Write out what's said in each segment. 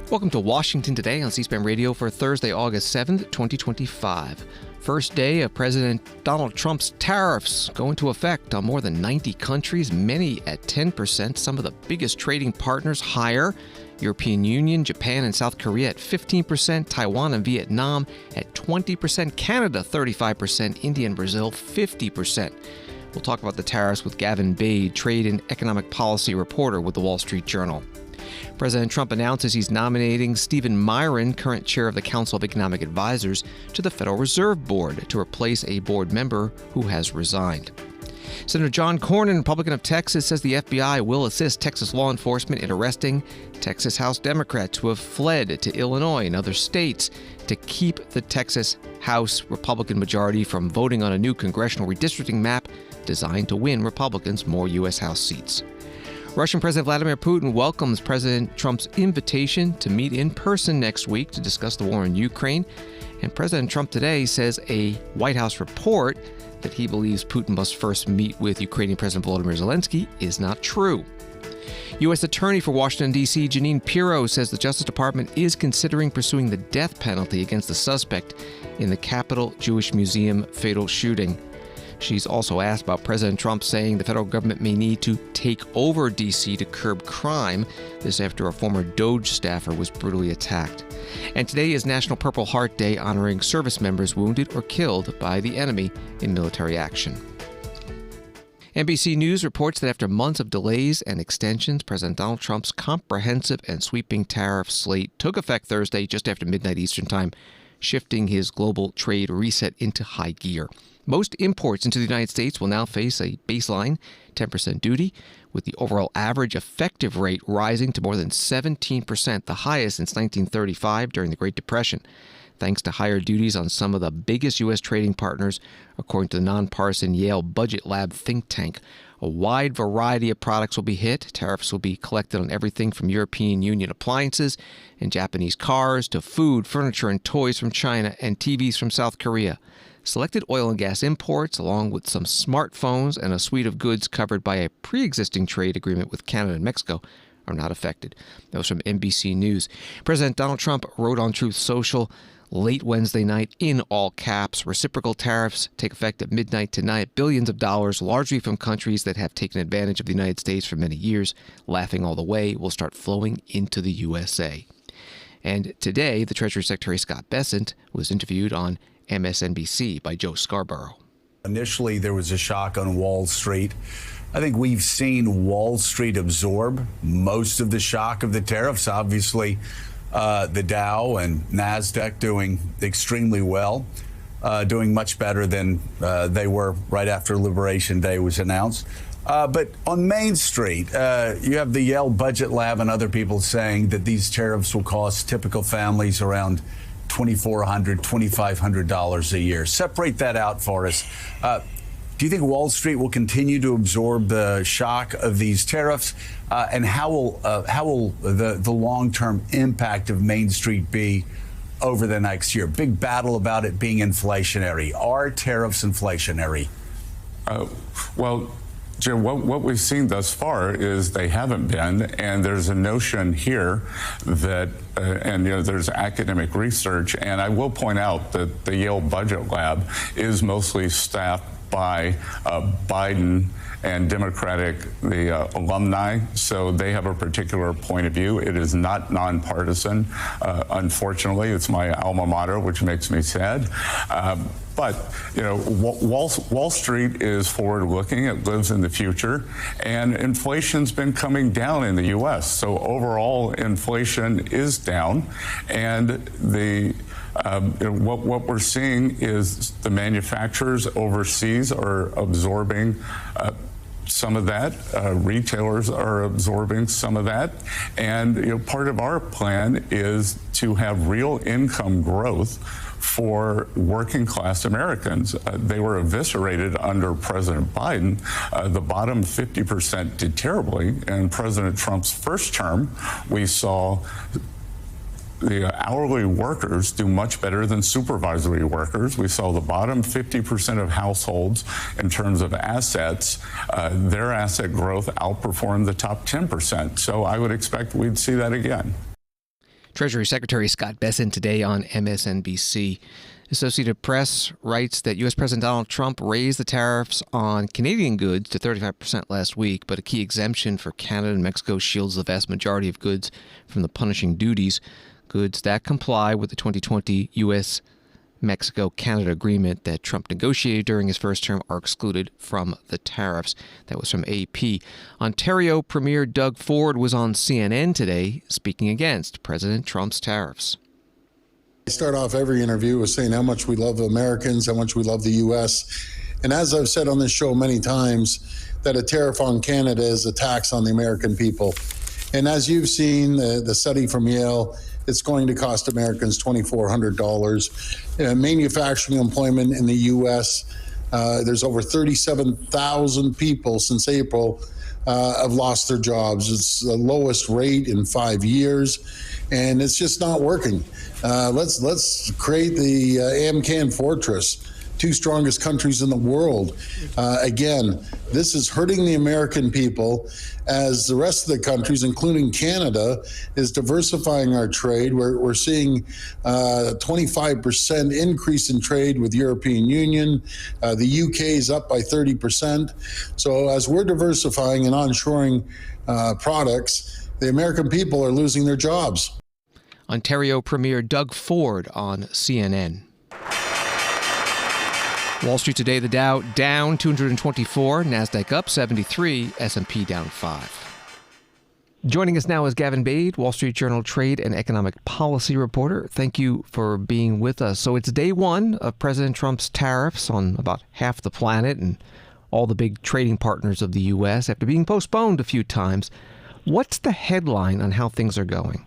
Welcome to Washington Today on C-SPAN Radio for Thursday, August 7th, 2025. First day of President Donald Trump's tariffs go into effect on more than 90 countries, many at 10%. Some of the biggest trading partners higher. European Union, Japan, and South Korea at 15%, Taiwan and Vietnam at 20%, Canada 35%, India and Brazil 50%. We'll talk about the tariffs with Gavin, Bade, trade and economic policy reporter with the Wall Street Journal. President Trump announces he's nominating Stephen Miran, current chair of the Council of Economic Advisors, to the Federal Reserve Board to replace a board member who has resigned. Senator John Cornyn, Republican of Texas, says the FBI will assist Texas law enforcement in arresting Texas House Democrats who have fled to Illinois and other states to keep the Texas House Republican majority from voting on a new congressional redistricting map designed to win Republicans more U.S. House seats. Russian President Vladimir Putin welcomes President Trump's invitation to meet in person next week to discuss the war in Ukraine. And President Trump today says a White House report that he believes Putin must first meet with Ukrainian President Volodymyr Zelensky is not true. U.S. Attorney for Washington, D.C., Jeanine Pirro, says the Justice Department is considering pursuing the death penalty against the suspect in the Capitol Jewish Museum fatal shooting. She's also asked about President Trump saying the federal government may need to take over D.C. to curb crime. This after a former DOJ staffer was brutally attacked. And today is National Purple Heart Day, honoring service members wounded or killed by the enemy in military action. NBC News reports that after months of delays and extensions, President Donald Trump's comprehensive and sweeping tariff slate took effect Thursday just after midnight Eastern Time, shifting his global trade reset into high gear. Most imports into the United States will now face a baseline 10% duty, with the overall average effective rate rising to more than 17%, the highest since 1935 during the Great Depression, thanks to higher duties on some of the biggest U.S. trading partners, according to the nonpartisan Yale Budget Lab think tank. A wide variety of products will be hit. Tariffs will be collected on everything from European Union appliances and Japanese cars to food, furniture, and toys from China and TVs from South Korea. Selected oil and gas imports, along with some smartphones and a suite of goods covered by a pre-existing trade agreement with Canada and Mexico, are not affected. That was from NBC News. President Donald Trump wrote on Truth Social late Wednesday night in all caps, reciprocal tariffs take effect at midnight tonight. Billions of dollars, largely from countries that have taken advantage of the United States for many years, laughing all the way, will start flowing into the USA. And today, the Treasury Secretary Scott Bessent was interviewed on MSNBC by Joe Scarborough. Initially, there was a shock on Wall Street. I think we've seen Wall Street absorb most of the shock of the tariffs. Obviously, the Dow and NASDAQ doing extremely well, doing much better than they were right after Liberation Day was announced. But on Main Street, you have the Yale Budget Lab and other people saying that these tariffs will cost typical families around $2,400, $2,500 a year. Separate that out for us. Do you think Wall Street will continue to absorb the shock of these tariffs? And how will the long-term impact of Main Street be over the next year? Big battle about it being inflationary. Are tariffs inflationary? Well, Jim, what we've seen thus far is they haven't been, and there's a notion here that, there's academic research, and I will point out that the Yale Budget Lab is mostly staffed by Biden and the alumni, so they have a particular point of view. It is not nonpartisan. Unfortunately, it's my alma mater, which makes me sad. But Wall Street is forward-looking. It lives in the future, and inflation's been coming down in the U.S. So overall, inflation is down, and what we're seeing is the manufacturers overseas are absorbing some of that. Retailers are absorbing some of that. And part of our plan is to have real income growth for working class Americans. They were eviscerated under President Biden. The bottom 50% did terribly. In President Trump's first term, we saw the hourly workers do much better than supervisory workers. We saw the bottom 50% of households in terms of assets, their asset growth outperformed the top 10%. So I would expect we'd see that again. Treasury Secretary Scott Bessent today on MSNBC. Associated Press writes that U.S. President Donald Trump raised the tariffs on Canadian goods to 35% last week, but a key exemption for Canada and Mexico shields the vast majority of goods from the punishing duties. Goods that comply with the 2020 U.S. Mexico-Canada agreement that Trump negotiated during his first term are excluded from the tariffs. That was from AP. Ontario Premier Doug Ford was on CNN today speaking against President Trump's tariffs. I start off every interview with saying how much we love Americans, how much we love the U.S. And as I've said on this show many times, that a tariff on Canada is a tax on the American people. And as you've seen, the study from Yale, it's going to cost Americans $2,400. Manufacturing employment in the U.S., there's over 37,000 people since April have lost their jobs. It's the lowest rate in 5 years, and it's just not working. Let's create the AMCAN fortress, two strongest countries in the world. Again, this is hurting the American people as the rest of the countries, including Canada, is diversifying our trade. We're seeing a 25% increase in trade with the European Union. The UK is up by 30%. So as we're diversifying and onshoring products, the American people are losing their jobs. Ontario Premier Doug Ford on CNN. Wall Street today, the Dow down 224, NASDAQ up 73, S&P down 5. Joining us now is Gavin Bade, Wall Street Journal trade and economic policy reporter. Thank you for being with us. So it's day one of President Trump's tariffs on about half the planet and all the big trading partners of the U.S. after being postponed a few times. What's the headline on how things are going?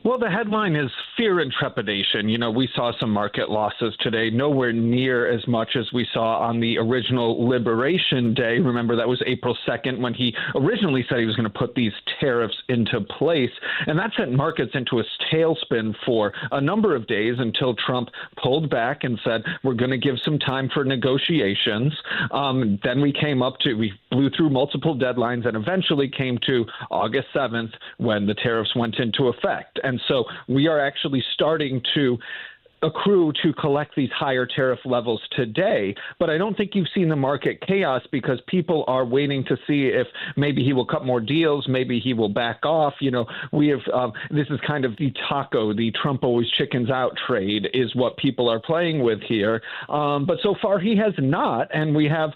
Well, the headline is fear and trepidation. You know, we saw some market losses today, nowhere near as much as we saw on the original Liberation Day. Remember, that was April 2nd when he originally said he was going to put these tariffs into place. And that sent markets into a tailspin for a number of days until Trump pulled back and said, we're going to give some time for negotiations. Then we blew through multiple deadlines and eventually came to August 7th when the tariffs went into effect. And so we are actually starting to accrue to collect these higher tariff levels today. But I don't think you've seen the market chaos because people are waiting to see if maybe he will cut more deals, maybe he will back off. You know, we have this is kind of the Trump always chickens out trade is what people are playing with here. But so far he has not. And we have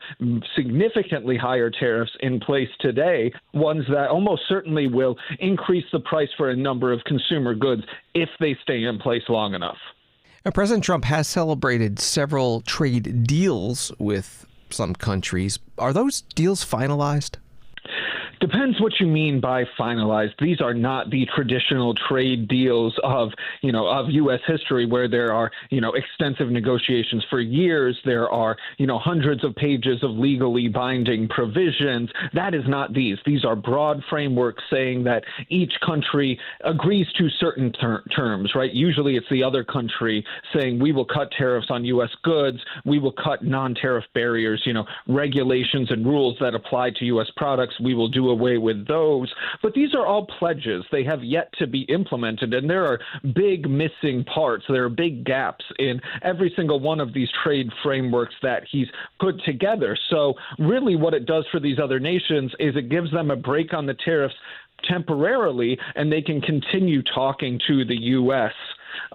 significantly higher tariffs in place today, ones that almost certainly will increase the price for a number of consumer goods if they stay in place long enough. President Trump has celebrated several trade deals with some countries. Are those deals finalized? Depends what you mean by finalized. These are not the traditional trade deals of U.S. history where there are, extensive negotiations for years. There are, hundreds of pages of legally binding provisions. That is not these. These are broad frameworks saying that each country agrees to certain terms, right? Usually it's the other country saying we will cut tariffs on U.S. goods. We will cut non-tariff barriers, regulations and rules that apply to U.S. products. We will do away with those. But these are all pledges. They have yet to be implemented, and there are big missing parts. There are big gaps in every single one of these trade frameworks that he's put together. So really what it does for these other nations is it gives them a break on the tariffs temporarily, and they can continue talking to the U.S.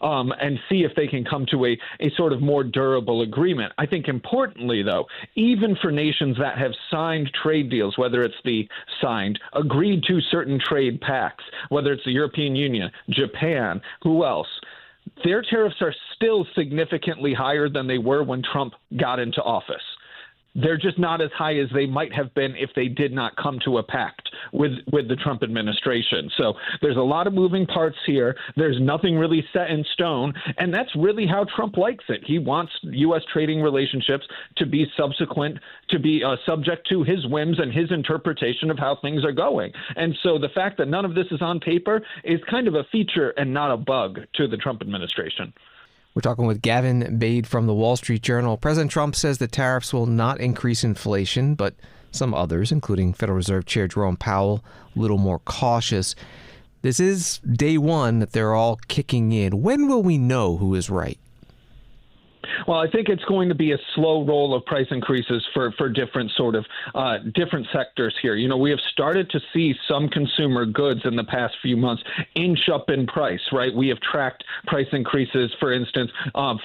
And see if they can come to a sort of more durable agreement. I think importantly, though, even for nations that have signed trade deals, whether it's agreed to certain trade pacts, whether it's the European Union, Japan, who else, their tariffs are still significantly higher than they were when Trump got into office. They're just not as high as they might have been if they did not come to a pact with the Trump administration. So there's a lot of moving parts here. There's nothing really set in stone, and that's really how Trump likes it. He wants U.S. trading relationships to be subject to his whims and his interpretation of how things are going. And so the fact that none of this is on paper is kind of a feature and not a bug to the Trump administration. We're talking with Gavin Bade from the Wall Street Journal. President Trump says the tariffs will not increase inflation, but some others, including Federal Reserve Chair Jerome Powell, a little more cautious. This is day one that they're all kicking in. When will we know who is right? Well, I think it's going to be a slow roll of price increases for different different sectors here. We have started to see some consumer goods in the past few months inch up in price, right? We have tracked price increases, for instance,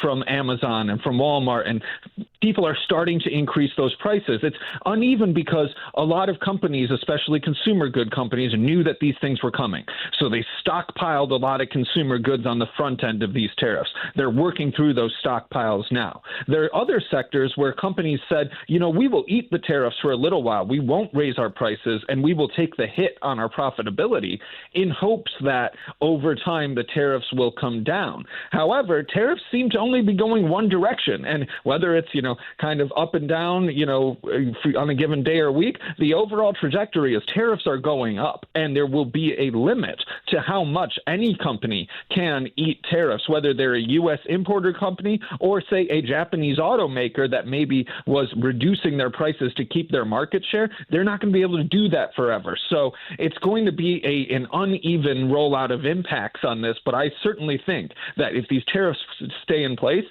from Amazon and from Walmart, and people are starting to increase those prices. It's uneven because a lot of companies, especially consumer good companies, knew that these things were coming. So they stockpiled a lot of consumer goods on the front end of these tariffs. They're working through those stockpiles now. There are other sectors where companies said, we will eat the tariffs for a little while. We won't raise our prices, and we will take the hit on our profitability in hopes that over time the tariffs will come down. However, tariffs seem to only be going one direction. And whether it's, kind of up and down, on a given day or week, the overall trajectory is tariffs are going up, and there will be a limit to how much any company can eat tariffs, whether they're a U.S. importer company or, say, a Japanese automaker that maybe was reducing their prices to keep their market share. They're not going to be able to do that forever. So it's going to be an uneven rollout of impacts on this, but I certainly think that if these tariffs stay in place,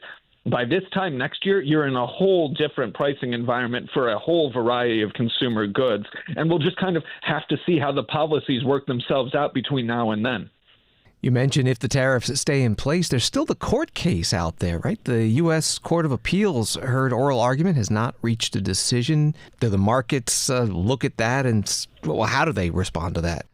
by this time next year, you're in a whole different pricing environment for a whole variety of consumer goods. And we'll just kind of have to see how the policies work themselves out between now and then. You mentioned if the tariffs stay in place, there's still the court case out there, right? The U.S. Court of Appeals heard oral argument, has not reached a decision. Do the markets look at that and, well, how do they respond to that?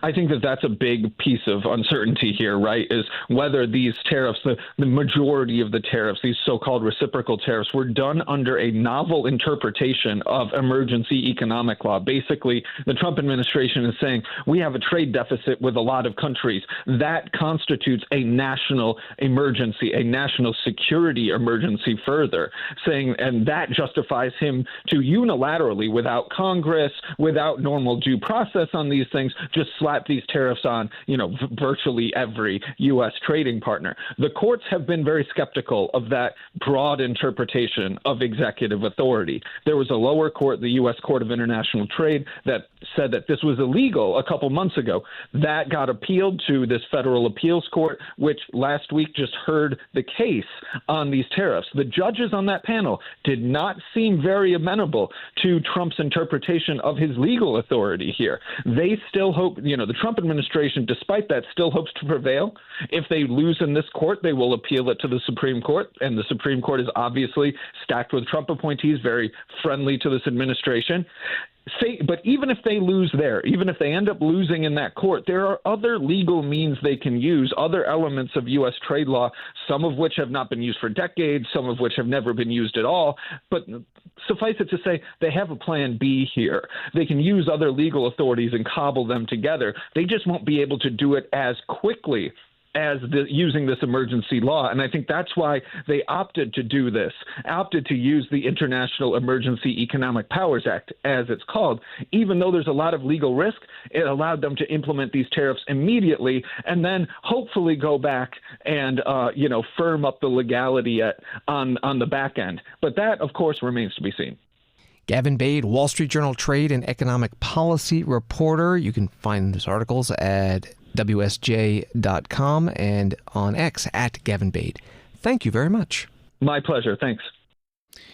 I think that that's a big piece of uncertainty here, right, is whether these tariffs, the majority of the tariffs, these so-called reciprocal tariffs, were done under a novel interpretation of emergency economic law. Basically, the Trump administration is saying we have a trade deficit with a lot of countries. That constitutes a national emergency, a national security emergency further, saying, and that justifies him to unilaterally, without Congress, without normal due process on these things, just slap these tariffs on, virtually every U.S. trading partner. The courts have been very skeptical of that broad interpretation of executive authority. There was a lower court, the U.S. Court of International Trade, that said that this was illegal a couple months ago. That got appealed to this federal appeals court, which last week just heard the case on these tariffs. The judges on that panel did not seem very amenable to Trump's interpretation of his legal authority here. They still hope, the Trump administration, despite that, still hopes to prevail. If they lose in this court, they will appeal it to the Supreme Court, and the Supreme Court is obviously stacked with Trump appointees, very friendly to this administration. But even if they lose there, even if they end up losing in that court, there are other legal means they can use, other elements of U.S. trade law, some of which have not been used for decades, some of which have never been used at all. But suffice it to say, they have a plan B here. They can use other legal authorities and cobble them together. They just won't be able to do it as quickly as using this emergency law. And I think that's why they opted to do this, opted to use the International Emergency Economic Powers Act, as it's called. Even though there's a lot of legal risk, it allowed them to implement these tariffs immediately and then hopefully go back and, firm up the legality on the back end. But that, of course, remains to be seen. Gavin Bade, Wall Street Journal trade and economic policy reporter. You can find his articles at WSJ.com and on X at Gavin Bade. Thank you very much. My pleasure. Thanks.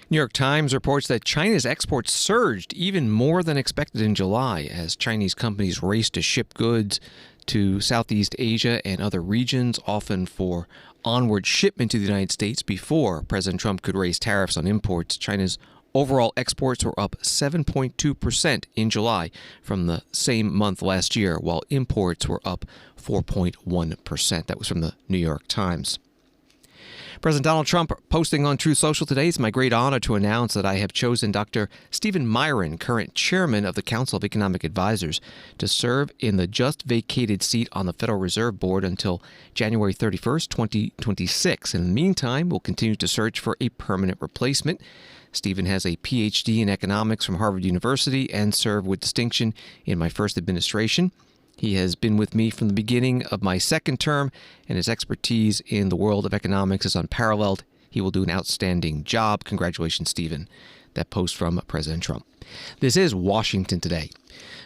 New York Times reports that China's exports surged even more than expected in July as Chinese companies raced to ship goods to Southeast Asia and other regions, often for onward shipment to the United States before President Trump could raise tariffs on imports. China's overall exports were up 7.2% in July from the same month last year, while imports were up 4.1%. That was from the New York Times. President Donald Trump posting on Truth Social today, it's my great honor to announce that I have chosen Dr. Stephen Miran, current chairman of the Council of Economic Advisors, to serve in the just vacated seat on the Federal Reserve Board until January 31st, 2026. In the meantime, we'll continue to search for a permanent replacement. Stephen has a Ph.D. in economics from Harvard University and served with distinction in my first administration. He has been with me from the beginning of my second term, and his expertise in the world of economics is unparalleled. He will do an outstanding job. Congratulations, Stephen. That post from President Trump. This is Washington Today.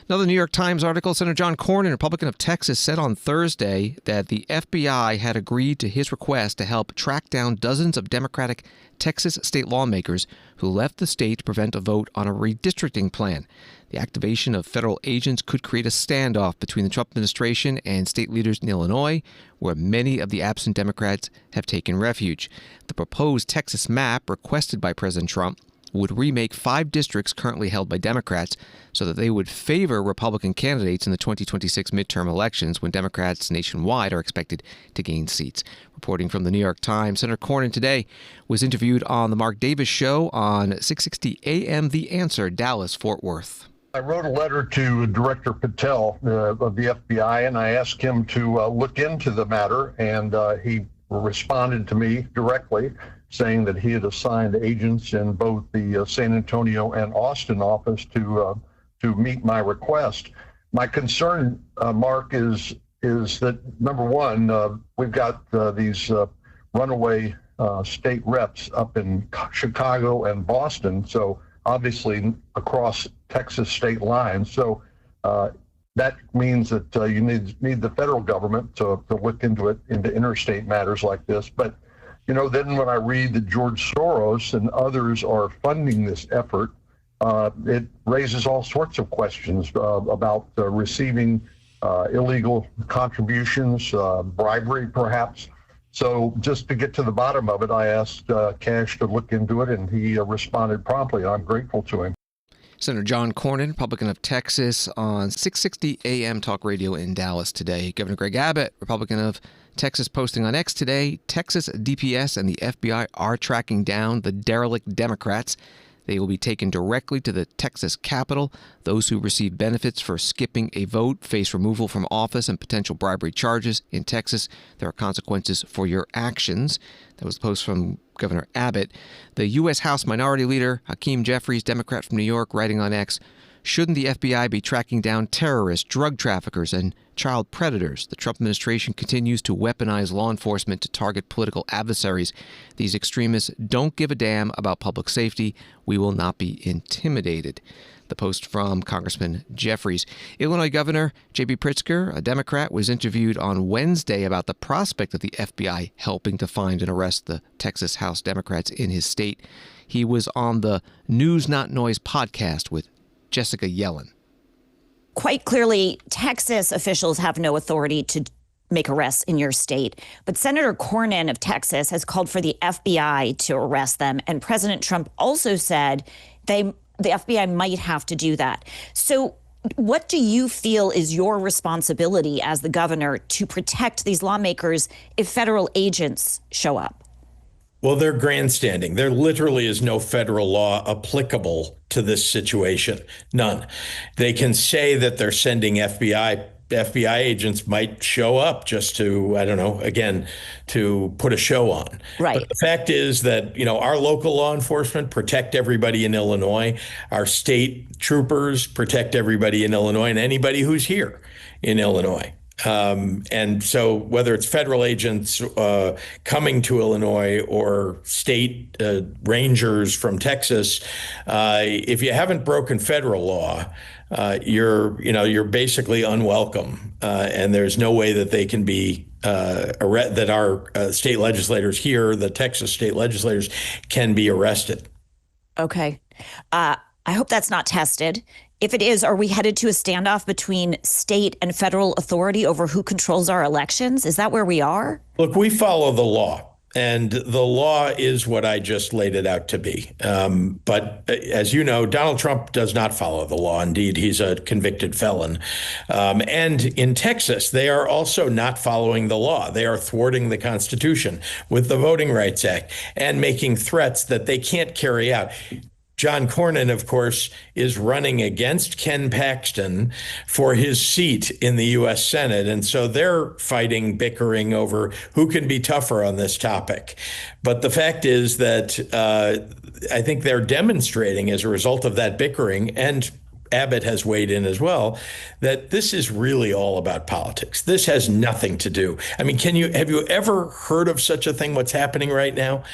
Another New York Times article, Senator John Cornyn, Republican of Texas, said on Thursday that the FBI had agreed to his request to help track down dozens of Democratic Texas state lawmakers who left the state to prevent a vote on a redistricting plan. The activation of federal agents could create a standoff between the Trump administration and state leaders in Illinois, where many of the absent Democrats have taken refuge. The proposed Texas map requested by President Trump would remake 5 districts currently held by Democrats so that they would favor Republican candidates in the 2026 midterm elections when Democrats nationwide are expected to gain seats. Reporting from the New York Times, Senator Cornyn today was interviewed on the Mark Davis Show on 660 AM The Answer, Dallas, Fort Worth. I wrote a letter to Director Patel of the FBI, and I asked him to look into the matter, and he responded to me directly, saying that he had assigned agents in both the San Antonio and Austin office to meet my request. My concern, Mark, is that number one, we've got these runaway state reps up in Chicago and Boston, so obviously across Texas state lines. So that means that you need the federal government to look into interstate matters like this. But then when I read that George Soros and others are funding this effort, it raises all sorts of questions about receiving illegal contributions, bribery perhaps. So just to get to the bottom of it, I asked Cash to look into it, and he responded promptly. I'm grateful to him. Senator John Cornyn, Republican of Texas, on 660 AM Talk Radio in Dallas today. Governor Greg Abbott, Republican of Texas, posting on X today, Texas DPS and the FBI are tracking down the derelict Democrats. They will be taken directly to the Texas Capitol. Those who receive benefits for skipping a vote face removal from office and potential bribery charges. In Texas, there are consequences for your actions. That was the post from Governor Abbott. The U.S. House Minority Leader, Hakeem Jeffries, Democrat from New York, writing on X, shouldn't the FBI be tracking down terrorists, drug traffickers, and child predators? The Trump administration continues to weaponize law enforcement to target political adversaries. These extremists don't give a damn about public safety. We will not be intimidated. The post from Congressman Jeffries. Illinois Governor J.B. Pritzker, a Democrat, was interviewed on Wednesday about the prospect of the FBI helping to find and arrest the Texas House Democrats in his state. He was on the News Not Noise podcast with Jessica Yellen. Quite clearly, Texas officials have no authority to make arrests in your state. But Senator Cornyn of Texas has called for the FBI to arrest them. And President Trump also said the FBI might have to do that. So what do you feel is your responsibility as the governor to protect these lawmakers if federal agents show up? Well, they're grandstanding. There literally is no federal law applicable to this situation. None. They can say that they're sending FBI agents might show up just to, I don't know, again, to put a show on. Right. But the fact is that, our local law enforcement protect everybody in Illinois. Our state troopers protect everybody in Illinois and anybody who's here in Illinois. And so whether it's federal agents coming to Illinois or state rangers from Texas, if you haven't broken federal law, you're basically unwelcome. And there's no way that they can be that our state legislators here, the Texas state legislators, can be arrested. Okay. I hope that's not tested. If it is, are we headed to a standoff between state and federal authority over who controls our elections? Is that where we are? Look, we follow the law. And the law is what I just laid it out to be. But as you know, Donald Trump does not follow the law. Indeed, he's a convicted felon. And in Texas, they are also not following the law. They are thwarting the Constitution with the Voting Rights Act and making threats that they can't carry out. John Cornyn, of course, is running against Ken Paxton for his seat in the U.S. Senate. And so they're fighting, bickering over who can be tougher on this topic. But the fact is that I think they're demonstrating as a result of that bickering and Abbott has weighed in as well, that this is really all about politics. This has nothing to do. I mean, have you ever heard of such a thing, what's happening right now,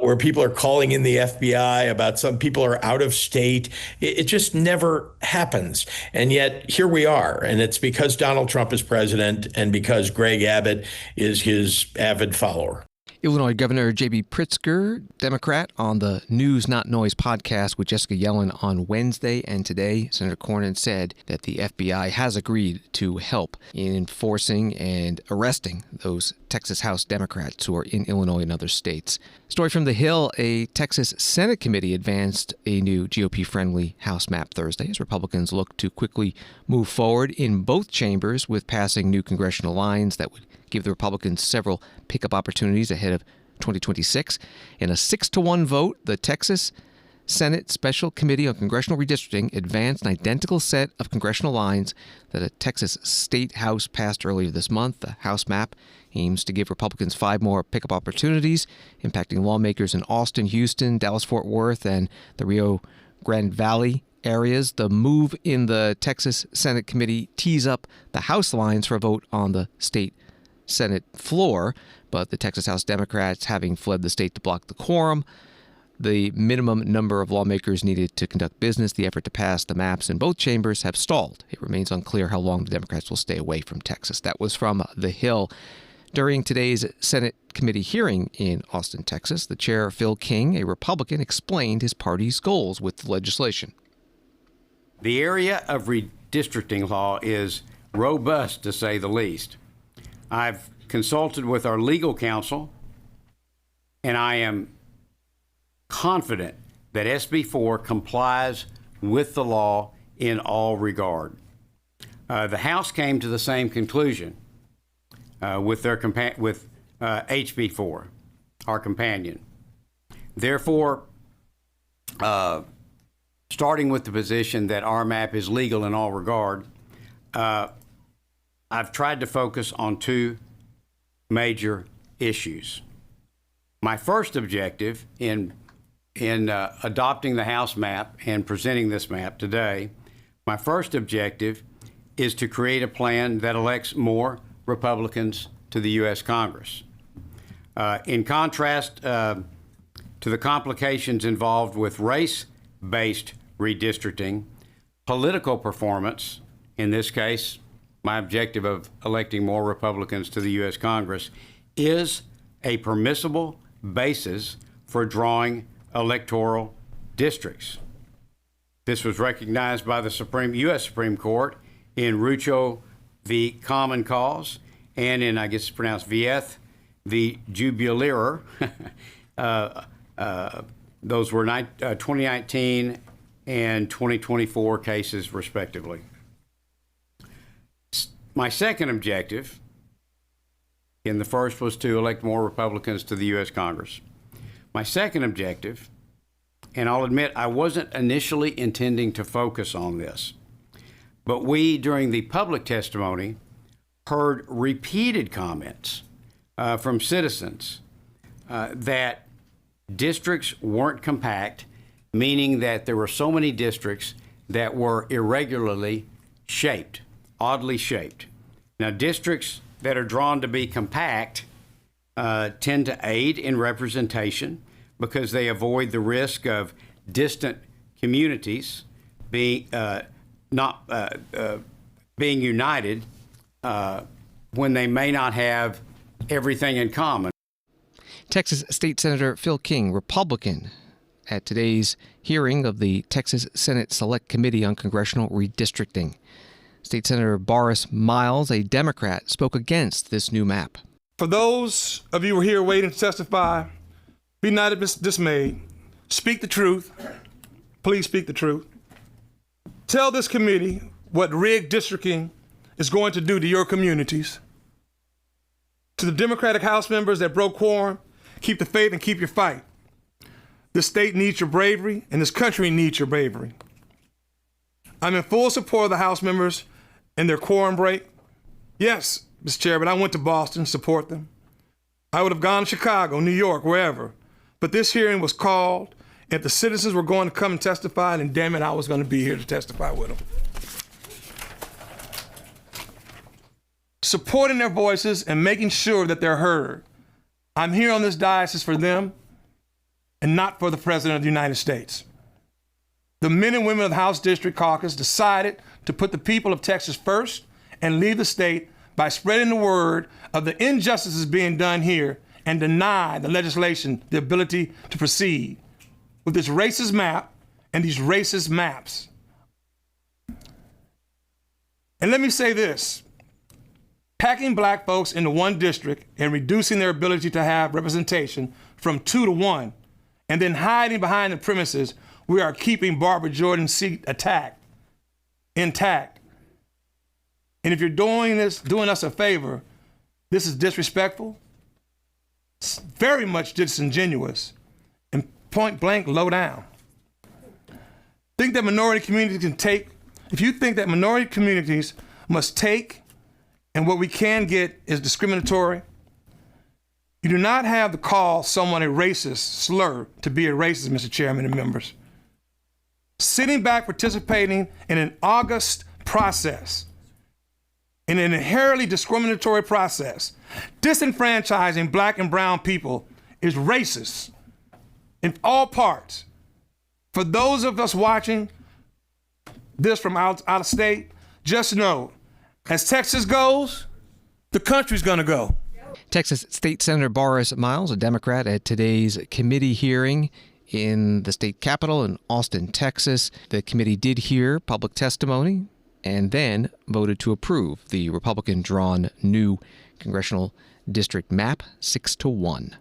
where people are calling in the FBI about some people are out of state? It just never happens. And yet here we are. And it's because Donald Trump is president and because Greg Abbott is his avid follower. Illinois Governor J.B. Pritzker, Democrat, on the News Not Noise podcast with Jessica Yellen on Wednesday. And today, Senator Cornyn said that the FBI has agreed to help in enforcing and arresting those Texas House Democrats who are in Illinois and other states. Story from The Hill, a Texas Senate committee advanced a new GOP-friendly House map Thursday as Republicans look to quickly move forward in both chambers with passing new congressional lines that would give the Republicans several pickup opportunities ahead of 2026. In a 6-1 vote, the Texas Senate Special Committee on Congressional Redistricting advanced an identical set of congressional lines that a Texas State House passed earlier this month. The House map aims to give Republicans 5 more pickup opportunities, impacting lawmakers in Austin, Houston, Dallas-Fort Worth, and the Rio Grande Valley areas. The move in the Texas Senate Committee tees up the House lines for a vote on the state Senate floor, but the Texas House Democrats having fled the state to block the quorum, the minimum number of lawmakers needed to conduct business, the effort to pass the maps in both chambers have stalled. It remains unclear how long the Democrats will stay away from Texas. That was from The Hill. During today's Senate committee hearing in Austin, Texas, the chair, Phil King, a Republican, explained his party's goals with the legislation. The area of redistricting law is robust, to say the least. I've consulted with our legal counsel, and I am confident that SB 4 complies with the law in all regard. The House came to the same conclusion with HB 4, our companion. Therefore, starting with the position that our map is legal in all regard, I've tried to focus on 2 major issues. My first objective in adopting the House map and presenting this map today, my first objective is to create a plan that elects more Republicans to the U.S. Congress. In contrast to the complications involved with race-based redistricting, political performance, in this case, my objective of electing more Republicans to the U.S. Congress, is a permissible basis for drawing electoral districts. This was recognized by the U.S. Supreme Court in Rucho v. Common Cause and in, I guess it's pronounced Vieth v. Jubileer. Those were 2019 and 2024 cases, respectively. My second objective, and the first was to elect more Republicans to the U.S. Congress. My second objective, and I'll admit I wasn't initially intending to focus on this, but we, during the public testimony, heard repeated comments from citizens that districts weren't compact, meaning that there were so many districts that were irregularly shaped, oddly shaped. Now, districts that are drawn to be compact tend to aid in representation because they avoid the risk of distant communities being united when they may not have everything in common. Texas State Senator Phil King, Republican, at today's hearing of the Texas Senate Select Committee on Congressional Redistricting. State Senator Boris Miles, a Democrat, spoke against this new map. For those of you who are here waiting to testify, be not dismayed. Speak the truth. Please speak the truth. Tell this committee what rigged districting is going to do to your communities. To the Democratic House members that broke quorum, keep the faith and keep your fight. This state needs your bravery, and this country needs your bravery. I'm in full support of the House members and their quorum break. Yes, Mr. Chairman, I went to Boston to support them. I would have gone to Chicago, New York, wherever. But this hearing was called If the citizens were going to come and testify, then damn it, I was going to be here to testify with them. Supporting their voices and making sure that they're heard. I'm here on this diocese for them and not for the President of the United States. The men and women of the House District Caucus decided to put the people of Texas first and leave the state by spreading the word of the injustices being done here and deny the legislation the ability to proceed with this racist map and these racist maps. And let me say this. Packing black folks into one district and reducing their ability to have representation from 2 to 1, and then hiding behind the premises, we are keeping Barbara Jordan's seat intact. And if you're doing us a favor, this is disrespectful, it's very much disingenuous, and point blank low down. Think that minority communities if you think that minority communities must take and what we can get is discriminatory, you do not have to call someone a racist slur to be a racist, Mr. Chairman and members. Sitting back participating in an august process, in an inherently discriminatory process, disenfranchising black and brown people is racist in all parts. For those of us watching this from out of state, just know, as Texas goes, the country's gonna go. Texas State Senator Boris Miles, a Democrat, at today's committee hearing in the state capitol in Austin, Texas. The committee did hear public testimony and then voted to approve the Republican-drawn new congressional district map 6-1.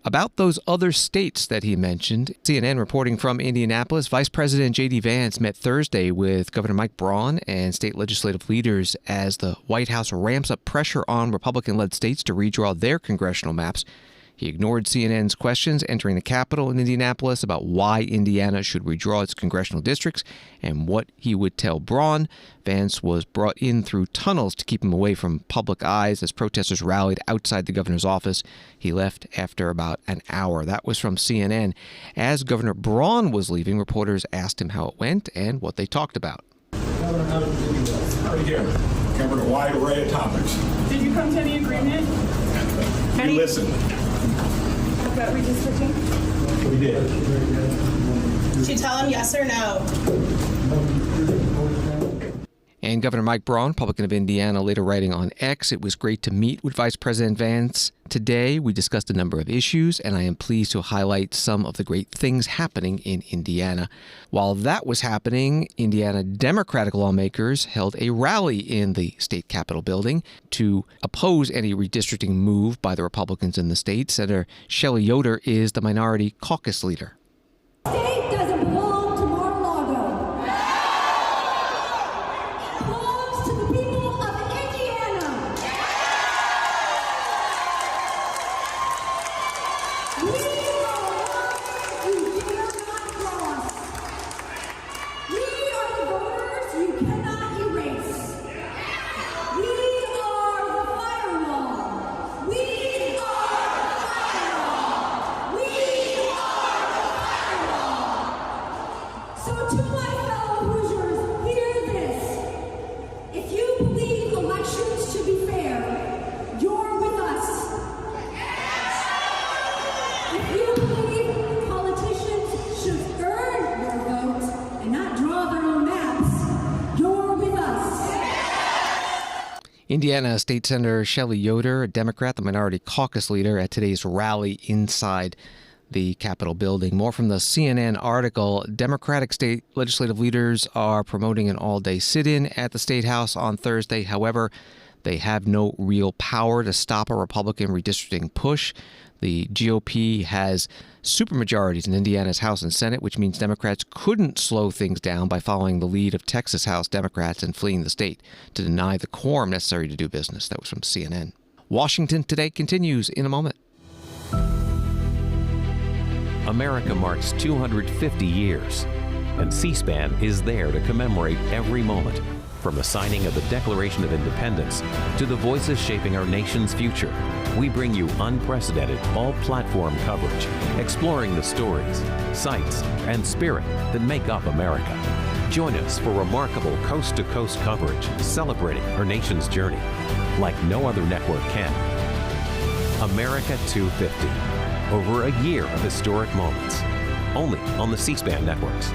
About those other states that he mentioned, CNN reporting from Indianapolis, Vice President J.D. Vance met Thursday with Governor Mike Braun and state legislative leaders as the White House ramps up pressure on Republican-led states to redraw their congressional maps. He ignored CNN's questions entering the Capitol in Indianapolis about why Indiana should redraw its congressional districts and what he would tell Braun. Vance was brought in through tunnels to keep him away from public eyes as protesters rallied outside the governor's office. He left after about an hour. That was from CNN. As Governor Braun was leaving, reporters asked him how it went and what they talked about. Governor, how did you do? Again, covered a wide array of topics. Did you come to any agreement? You listened. About redistricting? We did. Did you tell him yes or no? And Governor Mike Braun, Republican of Indiana, later writing on X, "It was great to meet with Vice President Vance today. We discussed a number of issues, and I am pleased to highlight some of the great things happening in Indiana." While that was happening, Indiana Democratic lawmakers held a rally in the state capitol building to oppose any redistricting move by the Republicans in the state. Senator Shelley Yoder is the minority caucus leader. State doesn't belong to Mar-a-Lago. It belongs to the people of Indiana. We are the ones you dare not cross. We are the voters you cannot erase. We are the firewall. We are the firewall. We are the firewall. So to my fellow Hoosiers, hear this. If you believe elections should be fair, you're with us. If you believe politicians should earn your vote and not draw their own maps, you're with us. Indiana State Senator Shelley Yoder, a Democrat, the minority caucus leader, at today's rally inside the Capitol building. More from the CNN article. Democratic state legislative leaders are promoting an all-day sit-in at the State House on Thursday. However, they have no real power to stop a Republican redistricting push. The GOP has supermajorities in Indiana's House and Senate, which means Democrats couldn't slow things down by following the lead of Texas House Democrats and fleeing the state to deny the quorum necessary to do business. That was from CNN. Washington Today continues in a moment. America marks 250 years, and C-SPAN is there to commemorate every moment, from the signing of the Declaration of Independence to the voices shaping our nation's future. we bring you unprecedented all-platform coverage, exploring the stories, sights, and spirit that make up America. Join us for remarkable coast-to-coast coverage celebrating our nation's journey like no other network can. America 250. Over a year of historic moments. Only on the C-SPAN networks.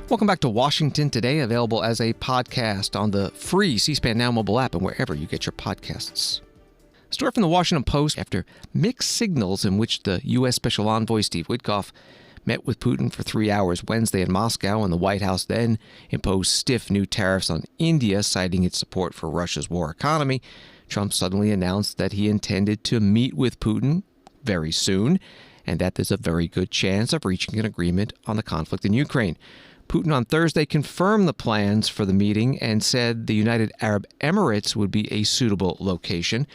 Welcome back to Washington Today, available as a podcast on the free C-SPAN Now mobile app and wherever you get your podcasts. A story from the Washington Post after mixed signals in which the U.S. Special Envoy Steve Witkoff met with Putin for 3 hours Wednesday in Moscow, and the White House then imposed stiff new tariffs on India, citing its support for Russia's war economy. Trump suddenly announced that he intended to meet with Putin very soon, and that there's a very good chance of reaching an agreement on the conflict in Ukraine. Putin on Thursday confirmed the plans for the meeting and said the United Arab Emirates would be a suitable location.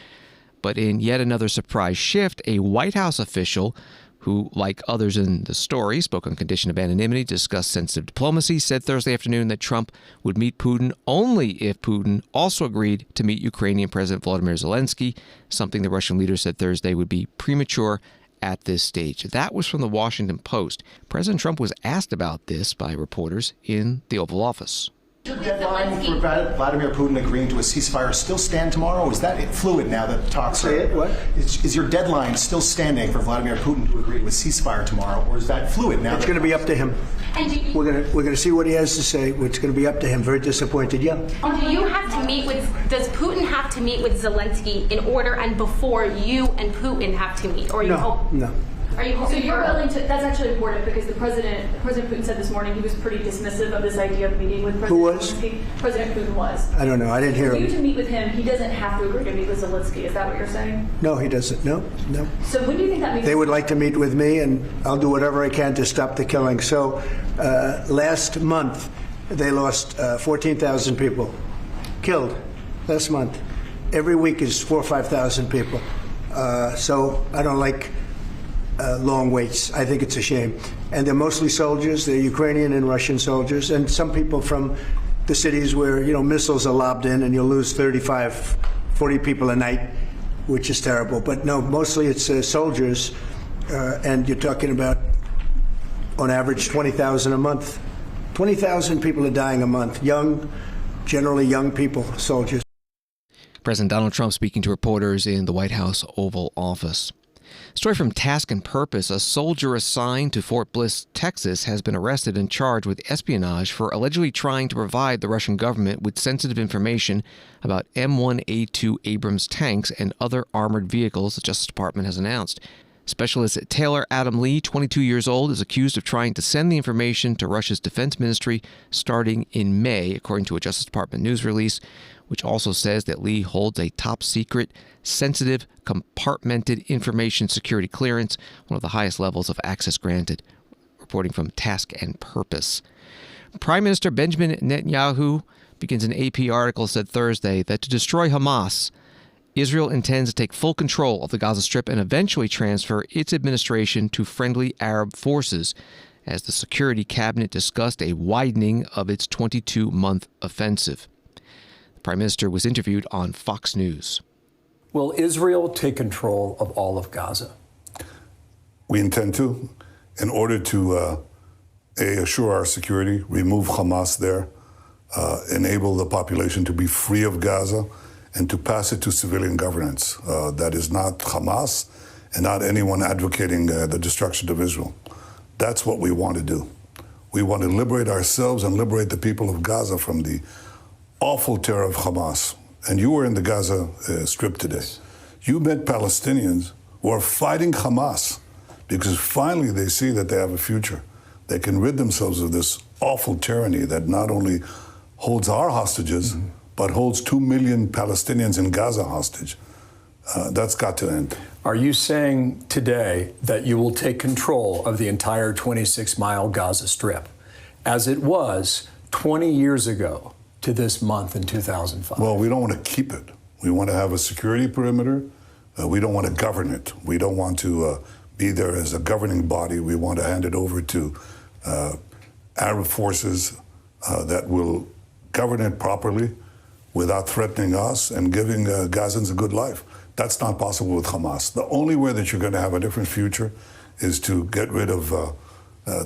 But in yet another surprise shift, a White House official who, like others in the story, spoke on condition of anonymity, discussed sensitive diplomacy, said Thursday afternoon that Trump would meet Putin only if Putin also agreed to meet Ukrainian President Volodymyr Zelensky, something the Russian leader said Thursday would be premature at this stage. That was from the Washington Post. President Trump was asked about this by reporters in the Oval Office. Does your deadline for Vladimir Putin agreeing to a ceasefire still stand tomorrow? Or is that fluid now that the talks are... What? Is your deadline still standing for Vladimir Putin to agree to a ceasefire tomorrow, or is that fluid now? It's going to be up to him. We're going to see what he has to say. It's going to be up to him. Very disappointed, yeah. Do you have to meet with... Does Putin have to meet with Zelensky in order and before you and Putin have to meet? Or you hope... No. Are you so you're willing to? That's actually important because President Putin said this morning he was pretty dismissive of this idea of meeting with President Zelensky. President Putin was. I don't know. I didn't hear him. For you to meet with him, he doesn't have to agree to meet with Zelensky. Is that what you're saying? No, he doesn't. No. So when do you think that means? They would like to meet with me, and I'll do whatever I can to stop the killing. So last month, they lost 14,000 people killed last month. Every week is 4,000 or 5,000 people. So I don't like long waits. I think it's a shame. And they're mostly soldiers. They're Ukrainian and Russian soldiers, and some people from the cities where, missiles are lobbed in and you'll lose 35, 40 people a night, which is terrible. But no, mostly it's soldiers, and you're talking about, on average, 20,000 a month. 20,000 people are dying a month. Generally young people, soldiers. President Donald Trump speaking to reporters in the White House Oval Office. Story from Task and Purpose. A soldier assigned to Fort Bliss, Texas, has been arrested and charged with espionage for allegedly trying to provide the Russian government with sensitive information about M1A2 Abrams tanks and other armored vehicles, the Justice Department has announced. Specialist Taylor Adam Lee, 22 years old, is accused of trying to send the information to Russia's defense ministry starting in May, according to a Justice Department news release, which also says that Lee holds a top-secret, sensitive, compartmented information security clearance, one of the highest levels of access granted, reporting from Task and Purpose. Prime Minister Benjamin Netanyahu, begins an AP article, said Thursday that to destroy Hamas, Israel intends to take full control of the Gaza Strip and eventually transfer its administration to friendly Arab forces, as the Security Cabinet discussed a widening of its 22-month offensive. The Prime Minister was interviewed on Fox News. Will Israel take control of all of Gaza? We intend to, in order to assure our security, remove Hamas there, enable the population to be free of Gaza, and to pass it to civilian governance. That is not Hamas and not anyone advocating the destruction of Israel. That's what we want to do. We want to liberate ourselves and liberate the people of Gaza from the awful terror of Hamas. And you were in the Gaza Strip today. You met Palestinians who are fighting Hamas because finally they see that they have a future. They can rid themselves of this awful tyranny that not only holds our hostages, but holds 2 million Palestinians in Gaza hostage. That's got to end. Are you saying today that you will take control of the entire 26-mile Gaza Strip, as it was 20 years ago to this month in 2005? Well, we don't want to keep it. We want to have a security perimeter. We don't want to govern it. We don't want to be there as a governing body. We want to hand it over to Arab forces that will govern it properly without threatening us and giving Gazans a good life. That's not possible with Hamas. The only way that you're going to have a different future is to get rid of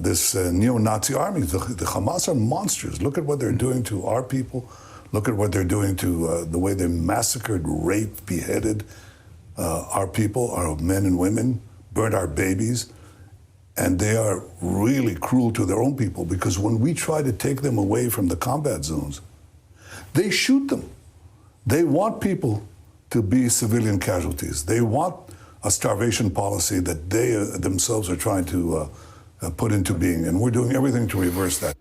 this neo-Nazi army. The Hamas are monsters. Look at what they're doing to our people. Look at what they're doing to the way they massacred, raped, beheaded our people, our men and women, burned our babies. And they are really cruel to their own people, because when we try to take them away from the combat zones, they shoot them. They want people to be civilian casualties. They want a starvation policy that they themselves are trying to put into being. And we're doing everything to reverse that.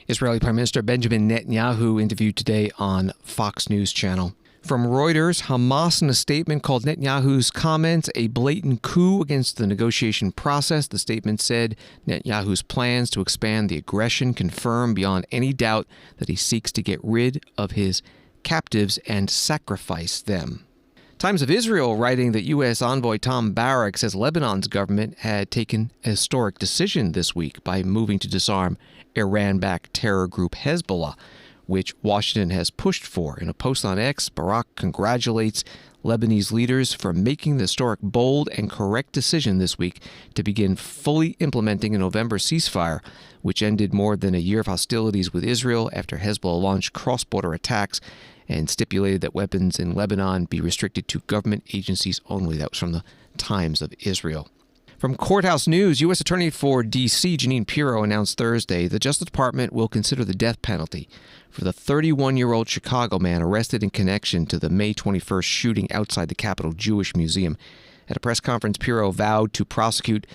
Israeli Prime Minister Benjamin Netanyahu interviewed today on Fox News Channel. From Reuters, Hamas in a statement called Netanyahu's comments a blatant coup against the negotiation process. The statement said Netanyahu's plans to expand the aggression confirm beyond any doubt that he seeks to get rid of his captives and sacrifice them. Times of Israel writing that U.S. envoy Tom Barrack says Lebanon's government had taken a historic decision this week by moving to disarm Iran-backed terror group Hezbollah, which Washington has pushed for. In a post on X, Barak congratulates Lebanese leaders for making the historic, bold, and correct decision this week to begin fully implementing a November ceasefire, which ended more than a year of hostilities with Israel after Hezbollah launched cross-border attacks and stipulated that weapons in Lebanon be restricted to government agencies only. That was from the Times of Israel. From Courthouse News, U.S. Attorney for D.C. Jeanine Pirro announced Thursday the Justice Department will consider the death penalty for the 31-year-old Chicago man arrested in connection to the May 21st shooting outside the Capitol Jewish Museum. At a press conference, Pirro vowed to prosecute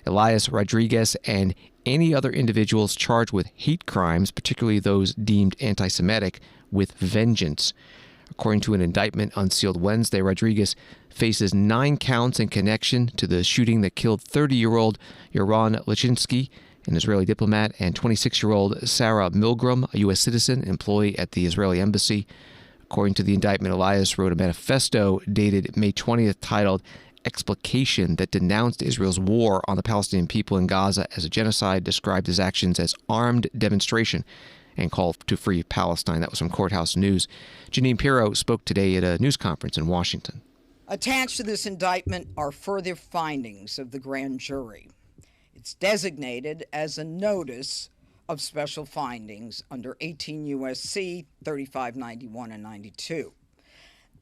Elias Rodriguez and any other individuals charged with hate crimes, particularly those deemed anti-Semitic, with vengeance. According to an indictment unsealed Wednesday, Rodriguez faces 9 counts in connection to the shooting that killed 30-year-old Yaron Lachinsky, an Israeli diplomat, and 26-year-old Sarah Milgram, a U.S. citizen, employee at the Israeli embassy. According to the indictment, Elias wrote a manifesto dated May 20th titled Explication that denounced Israel's war on the Palestinian people in Gaza as a genocide, described his actions as armed demonstration, and called to free Palestine. That was from Courthouse News. Jeanine Pirro spoke today at a news conference in Washington. Attached to this indictment are further findings of the grand jury. It's designated as a notice of special findings under 18 U.S.C. 3591 and 92.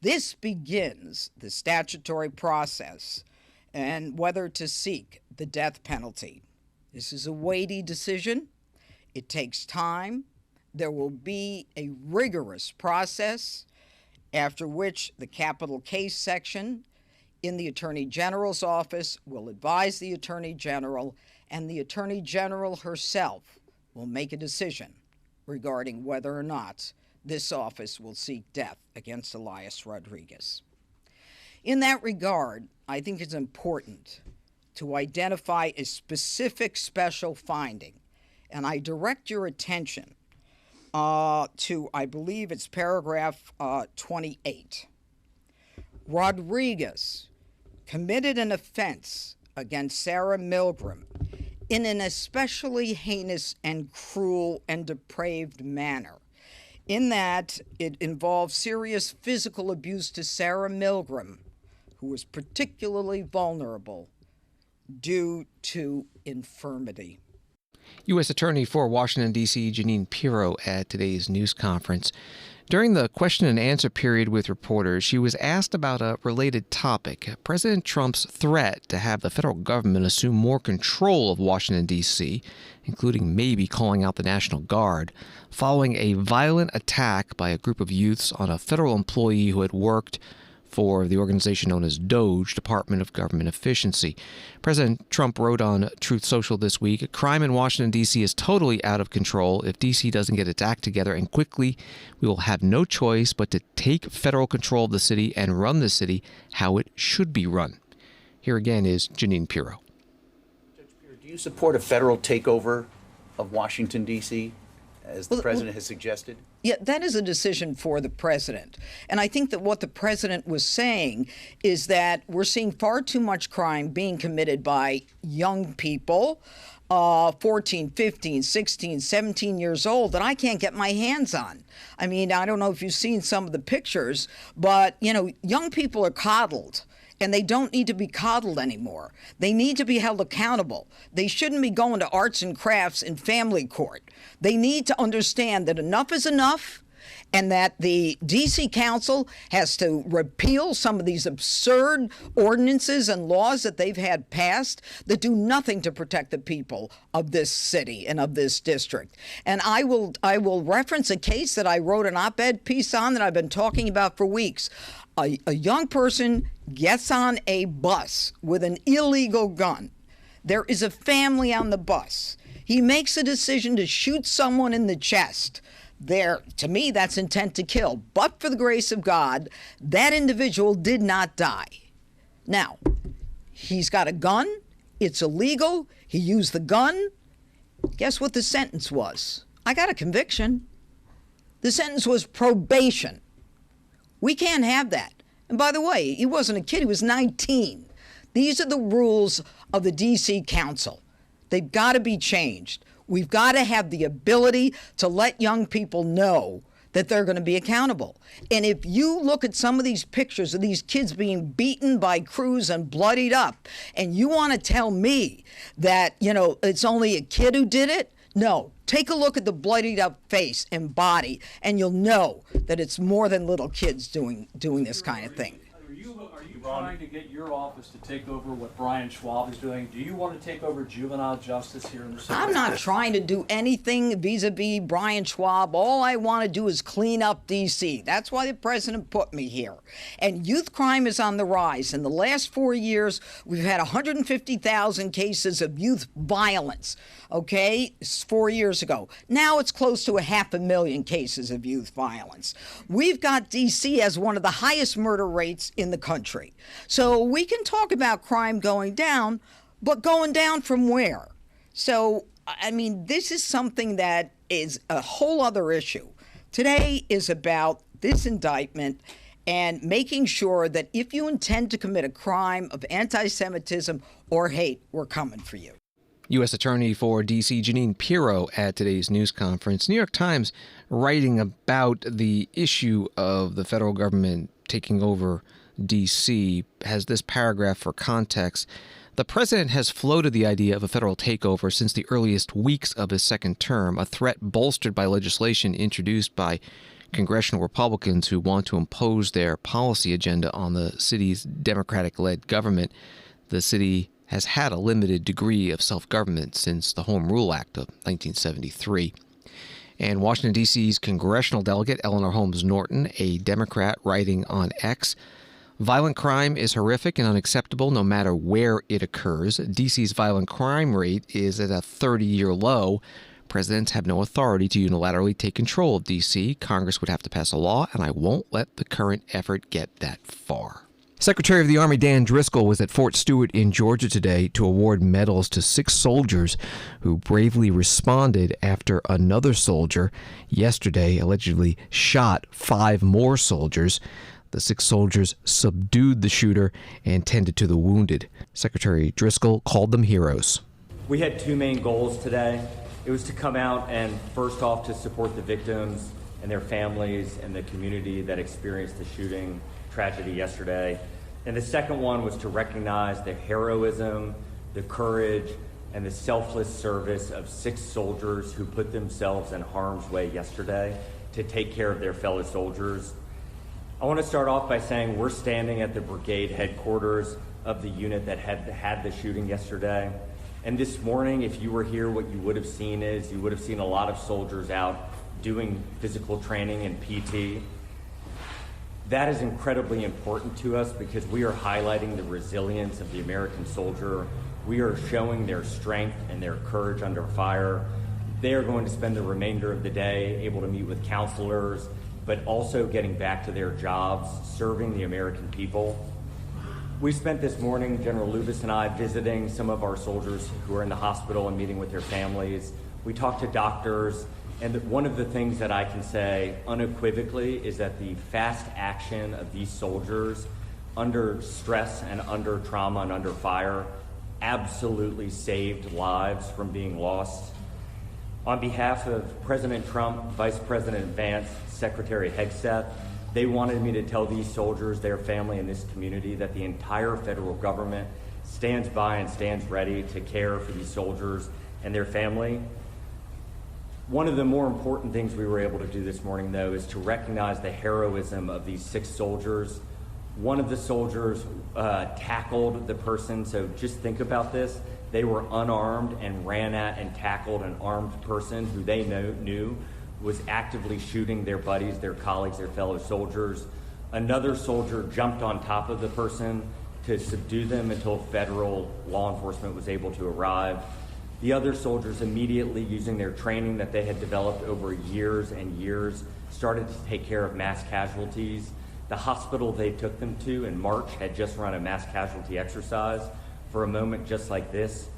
This begins the statutory process and whether to seek the death penalty. This is a weighty decision. It takes time. There will be a rigorous process, after which the capital case section in the Attorney General's office will advise the Attorney General, and the Attorney General herself will make a decision regarding whether or not this office will seek death against Elias Rodriguez. In that regard, I think it's important to identify a specific special finding, and I direct your attention to, I believe it's paragraph 28. Rodriguez committed an offense against Sarah Milgram in an especially heinous and cruel and depraved manner, in that it involved serious physical abuse to Sarah Milgram, who was particularly vulnerable due to infirmity. U.S. Attorney for Washington, D.C., Jeanine Pirro at today's news conference. During the question and answer period with reporters, she was asked about a related topic, President Trump's threat to have the federal government assume more control of Washington, D.C., including maybe calling out the National Guard, following a violent attack by a group of youths on a federal employee who had worked for the organization known as DOGE, Department of Government Efficiency. President Trump wrote on Truth Social this week, crime in Washington, D.C. is totally out of control. If D.C. doesn't get its act together and quickly, we will have no choice but to take federal control of the city and run the city how it should be run. Here again is Jeanine Pirro. Judge Pirro, do you support a federal takeover of Washington, D.C., as the president has suggested? Yeah, that is a decision for the president. And I think that what the president was saying is that we're seeing far too much crime being committed by young people, 14, 15, 16, 17 years old that I can't get my hands on. I mean, I don't know if you've seen some of the pictures, but, you know, young people are coddled. And they don't need to be coddled anymore. They need to be held accountable. They shouldn't be going to arts and crafts in family court. They need to understand that enough is enough, and that the D.C. Council has to repeal some of these absurd ordinances and laws that they've had passed that do nothing to protect the people of this city and of this district. And I will reference a case that I wrote an op-ed piece on that I've been talking about for weeks. A young person gets on a bus with an illegal gun. There is a family on the bus. He makes a decision to shoot someone in the chest. There, to me, that's intent to kill. But for the grace of God, that individual did not die. Now, he's got a gun. It's illegal. He used the gun. Guess what the sentence was? I got a conviction. The sentence was probation. We can't have that. And by the way, he wasn't a kid. He was 19. These are the rules of the D.C. Council. They've got to be changed. We've got to have the ability to let young people know that they're going to be accountable. And if you look at some of these pictures of these kids being beaten by crews and bloodied up, and you want to tell me that, you know, it's only a kid who did it, no. Take a look at the bloodied up face and body, and you'll know that it's more than little kids doing this kind of thing. Are you trying to get your office to take over what Brian Schwab is doing? Do you want to take over juvenile justice here in the city? I'm not trying to do anything vis-a-vis Brian Schwab. All I want to do is clean up D.C. That's why the president put me here. And youth crime is on the rise. In the last 4 years, we've had 150,000 cases of youth violence. Okay, 4 years ago. Now it's close to 500,000 cases of youth violence. We've got D.C. as one of the highest murder rates in the country. So we can talk about crime going down, but going down from where? So, I mean, this is something that is a whole other issue. Today is about this indictment and making sure that if you intend to commit a crime of anti-Semitism or hate, we're coming for you. U.S. Attorney for D.C. Jeanine Pirro at today's news conference. New York Times writing about the issue of the federal government taking over D.C. has this paragraph for context. The president has floated the idea of a federal takeover since the earliest weeks of his second term, a threat bolstered by legislation introduced by congressional Republicans who want to impose their policy agenda on the city's Democratic-led government. The city has had a limited degree of self-government since the Home Rule Act of 1973. And Washington, D.C.'s congressional delegate Eleanor Holmes Norton, a Democrat, writing on X, "Violent crime is horrific and unacceptable no matter where it occurs. D.C.'s violent crime rate is at a 30-year low. Presidents have no authority to unilaterally take control of D.C. Congress would have to pass a law, and I won't let the current effort get that far." Secretary of the Army Dan Driscoll was at Fort Stewart in Georgia today to award medals to 6 soldiers who bravely responded after another soldier yesterday allegedly shot 5 more soldiers. The 6 soldiers subdued the shooter and tended to the wounded. Secretary Driscoll called them heroes. We had 2 main goals today. It was to come out and first off to support the victims and their families and the community that experienced the shooting tragedy yesterday. And the second one was to recognize the heroism, the courage, and the selfless service of 6 soldiers who put themselves in harm's way yesterday to take care of their fellow soldiers. I want to start off by saying we're standing at the brigade headquarters of the unit that had the shooting yesterday. And this morning, if you were here, what you would have seen is you would have seen a lot of soldiers out doing physical training and PT. That is incredibly important to us because we are highlighting the resilience of the American soldier. We are showing their strength and their courage under fire. They are going to spend the remainder of the day able to meet with counselors, but also getting back to their jobs, serving the American people. We spent this morning, General Lubis and I, visiting some of our soldiers who are in the hospital and meeting with their families. We talked to doctors. And one of the things that I can say unequivocally is that the fast action of these soldiers under stress and under trauma and under fire absolutely saved lives from being lost. On behalf of President Trump, Vice President Vance, Secretary Hegseth, they wanted me to tell these soldiers, their family, and this community that the entire federal government stands by and stands ready to care for these soldiers and their family. One of the more important things we were able to do this morning, though, is to recognize the heroism of these 6 soldiers. One of the soldiers tackled the person, so just think about this. They were unarmed and ran at and tackled an armed person who they knew was actively shooting their buddies, their colleagues, their fellow soldiers. Another soldier jumped on top of the person to subdue them until federal law enforcement was able to arrive. The other soldiers, immediately using their training that they had developed over years and years, started to take care of mass casualties. The hospital they took them to in March had just run a mass casualty exercise for a moment just like this.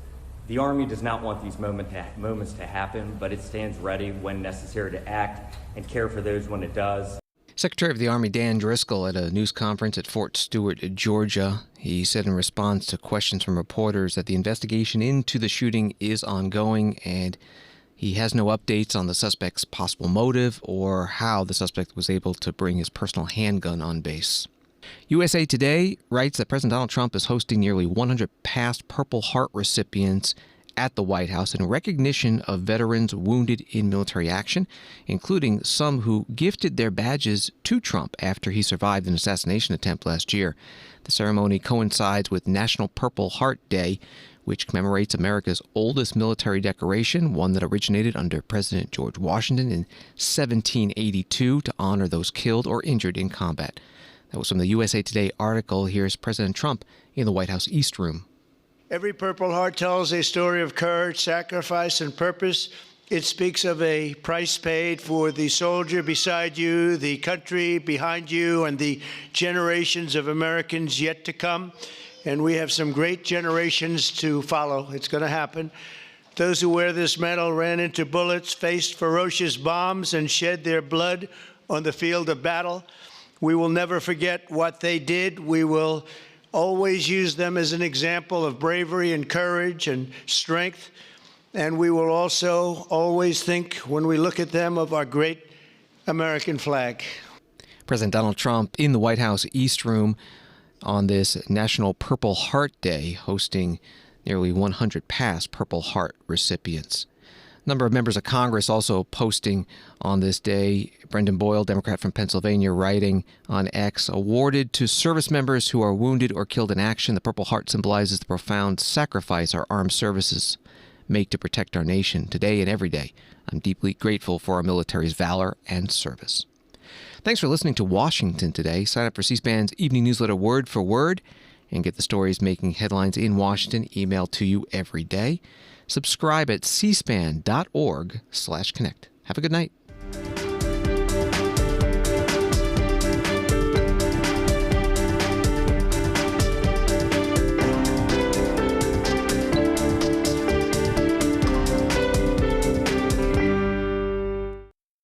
The Army does not want these moments to happen, but it stands ready when necessary to act and care for those when it does. Secretary of the Army Dan Driscoll at a news conference at Fort Stewart, Georgia. He said in response to questions from reporters that the investigation into the shooting is ongoing and he has no updates on the suspect's possible motive or how the suspect was able to bring his personal handgun on base. USA Today writes that President Donald Trump is hosting nearly 100 past Purple Heart recipients at the White House in recognition of veterans wounded in military action, including some who gifted their badges to Trump after he survived an assassination attempt last year. The ceremony coincides with National Purple Heart Day, which commemorates America's oldest military decoration, one that originated under President George Washington in 1782 to honor those killed or injured in combat. That was from the USA Today article. Here's President Trump in the White House East Room. Every Purple Heart tells a story of courage, sacrifice, and purpose. It speaks of a price paid for the soldier beside you, the country behind you, and the generations of Americans yet to come. And we have some great generations to follow. It's going to happen. Those who wear this medal ran into bullets, faced ferocious bombs, and shed their blood on the field of battle. We will never forget what they did. We will always use them as an example of bravery and courage and strength. And we will also always think, when we look at them, of our great American flag. President Donald Trump in the White House East Room on this National Purple Heart Day, hosting nearly 100 past Purple Heart recipients. A number of members of Congress also posting on this day. Brendan Boyle, Democrat from Pennsylvania, writing on X, awarded to service members who are wounded or killed in action. The Purple Heart symbolizes the profound sacrifice our armed services make to protect our nation today and every day. I'm deeply grateful for our military's valor and service. Thanks for listening to Washington Today. Sign up for C-SPAN's evening newsletter Word for Word and get the stories making headlines in Washington emailed to you every day. Subscribe at cspan.org/connect. Have a good night.